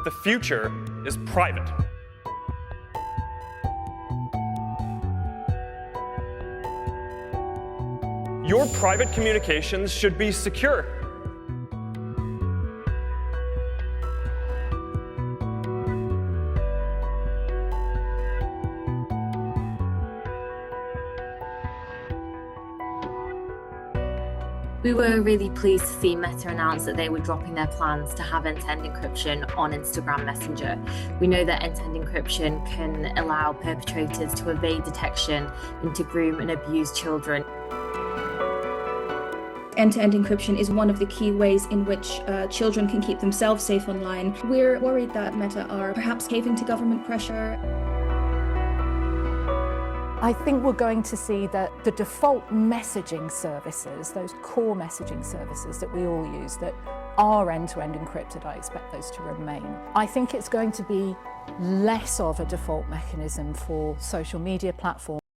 The future is private. Your private communications should be secure. We were really pleased to see Meta announce that they were dropping their plans to have end-to-end encryption on Instagram Messenger. We know that end-to-end encryption can allow perpetrators to evade detection and to groom and abuse children. End-to-end encryption is one of the key ways in which children can keep themselves safe online. We're worried that Meta are perhaps caving to government pressure. I think we're going to see that the default messaging services, those core messaging services that we all use that are end-to-end encrypted, I expect those to remain. I think it's going to be less of a default mechanism for social media platforms.